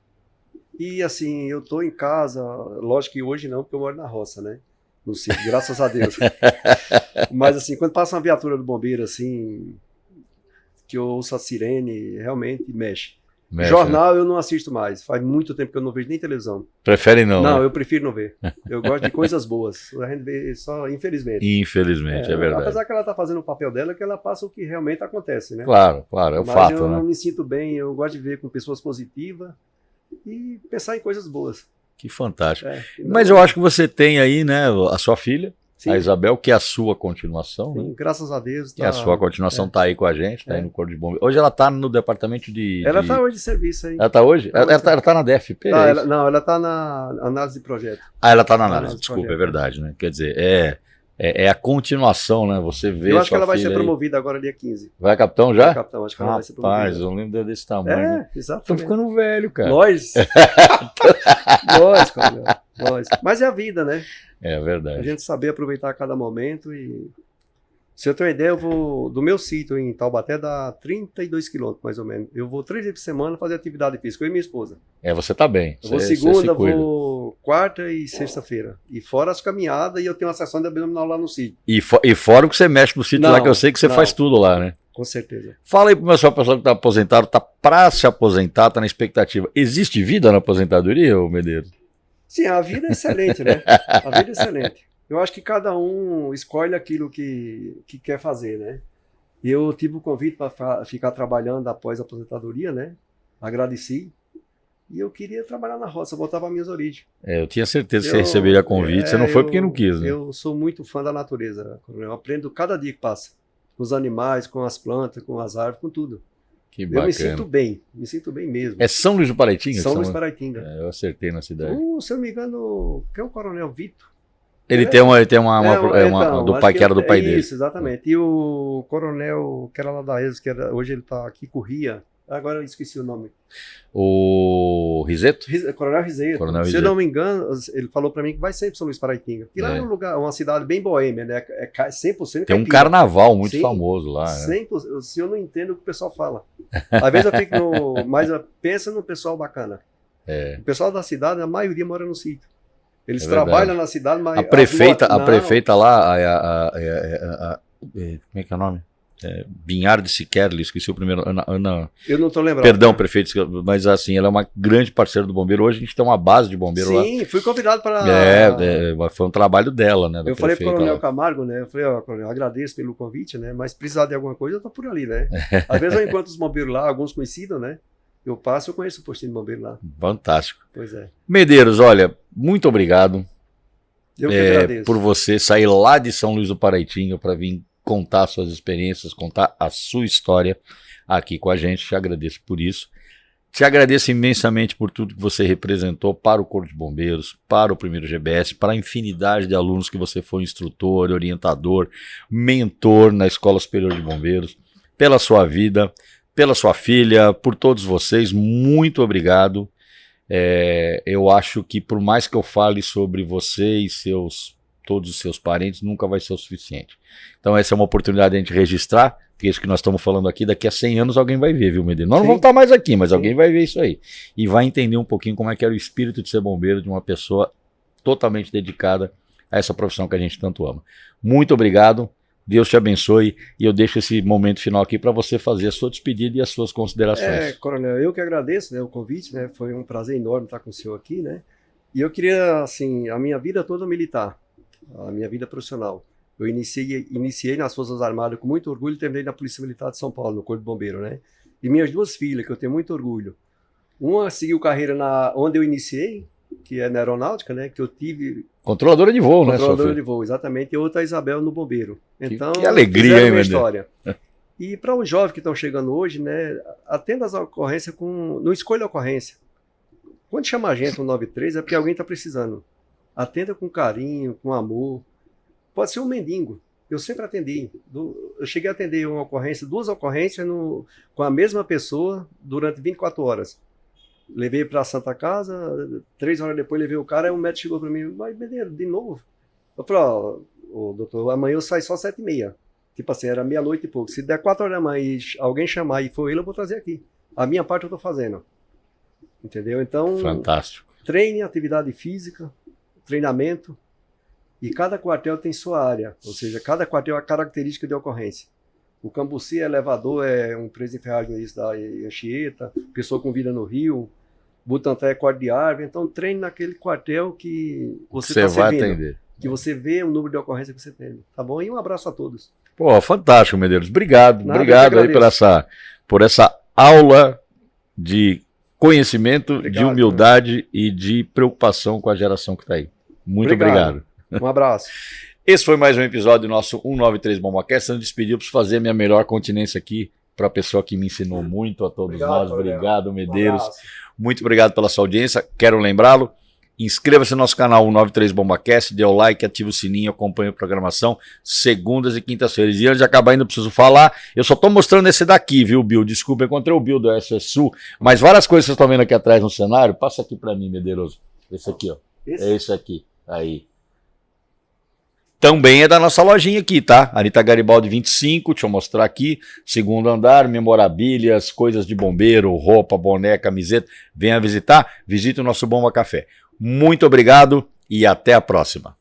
E assim, eu tô em casa, lógico que hoje não, porque eu moro na roça, né? No sítio, graças a Deus. Mas assim, quando passa uma viatura do bombeiro, assim, que eu ouço a sirene, realmente mexe. Jornal eu não assisto mais, faz muito tempo que eu não vejo nem televisão. Prefere não? Não, né? Eu prefiro não ver. Eu gosto de coisas boas. A gente vê só, infelizmente. Infelizmente, é verdade. Apesar que ela tá fazendo o papel dela, que ela passa o que realmente acontece, né? Claro, é o fato, né? Mas eu não me sinto bem, eu gosto de ver com pessoas positivas e pensar em coisas boas. Que fantástico. Mas eu acho que você tem aí, né, a sua filha, sim, a Isabel, que é a sua continuação. Sim, né? Graças a Deus. Tá... E a sua continuação tá aí com a gente, tá aí no Corpo de Bombeiros. Hoje ela tá no departamento de... Ela tá hoje de serviço aí. Ela tá hoje? Ela tá na DFP? Ela tá na análise de projeto. Ela tá na análise, desculpa, é verdade, né? Quer dizer, é a continuação, né? Você vê. Eu acho que ela vai ser promovida agora dia 15. Vai capitão já? Vai capitão, acho que ela vai ser promovida. Rapaz, eu lembro desse tamanho. Exatamente. Tô ficando velho, cara. Nós, cara. Nós. Mas é a vida, né? É verdade. A gente saber aproveitar cada momento e... Se eu tenho uma ideia, eu vou... Do meu sítio em Taubaté dá 32 quilômetros, mais ou menos. Eu vou 3 vezes por semana fazer atividade física, eu e minha esposa. Você tá bem. Eu vou segunda, vou quarta e sexta-feira. E fora as caminhadas, e eu tenho uma sessão de abdominal lá no sítio. E fora o que você mexe no sítio lá, que eu sei que você faz tudo lá, né? Com certeza. Fala aí pro meu pessoal que tá aposentado, tá pra se aposentar, tá na expectativa. Existe vida na aposentadoria, ô Medeiros? Sim, a vida é excelente, né? A vida é excelente. Eu acho que cada um escolhe aquilo que quer fazer, né? Eu tive o convite para ficar trabalhando após a aposentadoria, né? Agradeci. E eu queria trabalhar na roça, voltar para minhas origens. Eu tinha certeza que você receberia convite, você não foi porque não quis, né? Eu sou muito fã da natureza, eu aprendo cada dia que passa. Com os animais, com as plantas, com as árvores, com tudo. Que bacana. Me sinto bem mesmo. É São Luís do Paraitinga? São Luís do Paraitinga. Eu acertei na cidade. Se eu não me engano, quem é o Coronel Vitor? Ele tem uma do pai que era do pai dele. Isso, exatamente. E o coronel, que era lá da ESO, hoje ele está aqui com o RIA, agora eu esqueci o nome. O Rizeto? Coronel Rizeto. Se eu não me engano, ele falou para mim que vai sempre São Luís Paraitinga. E lá é um lugar, uma cidade bem boêmia, né? É 100% tem um carnaval muito famoso lá. 100%, se eu não entendo o que o pessoal fala. Às vezes eu fico mas pensa no pessoal bacana. O pessoal da cidade, a maioria mora no sítio. Eles trabalham na cidade, mas... A prefeita lá, como é que é o nome? Binhar de Siqueira, esqueci o primeiro... Ana, eu não estou lembrando. Perdão, prefeito, mas assim, ela é uma grande parceira do bombeiro. Hoje a gente tem uma base de bombeiro lá. Sim, fui convidado para... Foi um trabalho dela, né? Eu falei para o Coronel Camargo, né? Eu falei, Coronel, agradeço pelo convite, né? Mas se precisar de alguma coisa, eu estou por ali, né? Às vezes eu encontro os bombeiros lá, alguns conhecidos, né? Eu passo, eu conheço o postinho de bombeiro lá. Fantástico. Pois é. Medeiros, olha, muito obrigado. Eu que agradeço. Por você sair lá de São Luís do Paraitinga para vir contar suas experiências, contar a sua história aqui com a gente. Te agradeço por isso. Te agradeço imensamente por tudo que você representou para o Corpo de Bombeiros, para o primeiro GBS, para a infinidade de alunos que você foi instrutor, orientador, mentor na Escola Superior de Bombeiros, pela sua vida, pela sua filha, por todos vocês, muito obrigado. Eu acho que por mais que eu fale sobre você e todos os seus parentes, nunca vai ser o suficiente. Então essa é uma oportunidade de a gente registrar, porque isso que nós estamos falando aqui, daqui a 100 anos alguém vai ver, viu, Medeiros? Nós não vamos estar mais aqui, mas alguém vai ver isso aí. E vai entender um pouquinho como é que era o espírito de ser bombeiro, de uma pessoa totalmente dedicada a essa profissão que a gente tanto ama. Muito obrigado. Deus te abençoe e eu deixo esse momento final aqui para você fazer a sua despedida e as suas considerações. Coronel, eu que agradeço, né, o convite, né, foi um prazer enorme estar com o senhor aqui, né, e eu queria, assim, a minha vida toda militar, a minha vida profissional. Eu iniciei nas Forças Armadas com muito orgulho e terminei na Polícia Militar de São Paulo, no Corpo de Bombeiro, né, e minhas duas filhas, que eu tenho muito orgulho, uma seguiu carreira onde eu iniciei, que é na aeronáutica, né, que eu tive... Controladora de voo, né? Controladora de voo, exatamente. E outra, a Isabel, no bombeiro. Então, que alegria, hein, minha história. E para os jovens que estão chegando hoje, né, atenda às ocorrências não escolha a ocorrência. Quando chama a gente 193 é porque alguém está precisando. Atenda com carinho, com amor. Pode ser um mendigo. Eu sempre atendi. Eu cheguei a atender uma ocorrência, 2 ocorrências com a mesma pessoa durante 24 horas. Levei para a Santa Casa, 3 horas depois levei o cara, aí o médico chegou para mim, mas Medeiro, de novo? Eu falei, doutor, amanhã eu saio só 7h30. Tipo assim, era meia-noite e pouco. Se der 4 horas da manhã e alguém chamar e for ele, eu vou trazer aqui. A minha parte eu estou fazendo. Entendeu? Então, fantástico. Treine, atividade física, treinamento, e cada quartel tem sua área, ou seja, cada quartel é a característica de ocorrência. O Cambuci é elevador, é um preso em ferragem da Anchieta, pessoa com vida no Rio, Butantã é corte de árvore, então treine naquele quartel que você está vai atender. Que você vê o número de ocorrência que você tem, tá bom? E um abraço a todos. Pô, fantástico, Medeiros. Obrigado, Nada, obrigado aí por essa aula de conhecimento, de humildade e de preocupação com a geração que está aí. Muito obrigado. Um abraço. Esse foi mais um episódio do nosso 193 BombaCast. Antes de despedir, eu preciso fazer a minha melhor continência aqui para a pessoa que me ensinou muito, a todos nós. Obrigado, Medeiros. Muito obrigado pela sua audiência. Quero lembrá-lo, inscreva-se no nosso canal 193 BombaCast, dê o like, ative o sininho, acompanhe a programação segundas e quintas-feiras. E antes de acabar, ainda preciso falar, eu só estou mostrando esse daqui, viu, Bill? Desculpa, encontrei o Bill do SSU, mas várias coisas que vocês estão vendo aqui atrás no cenário, passa aqui para mim, Medeiroso. Esse aqui, ó. É esse aqui. Aí. Também é da nossa lojinha aqui, tá? Anita Garibaldi 25, deixa eu mostrar aqui. 2º andar, memorabilias, coisas de bombeiro, roupa, boné, camiseta. Venha visitar, visite o nosso Bomba Café. Muito obrigado e até a próxima.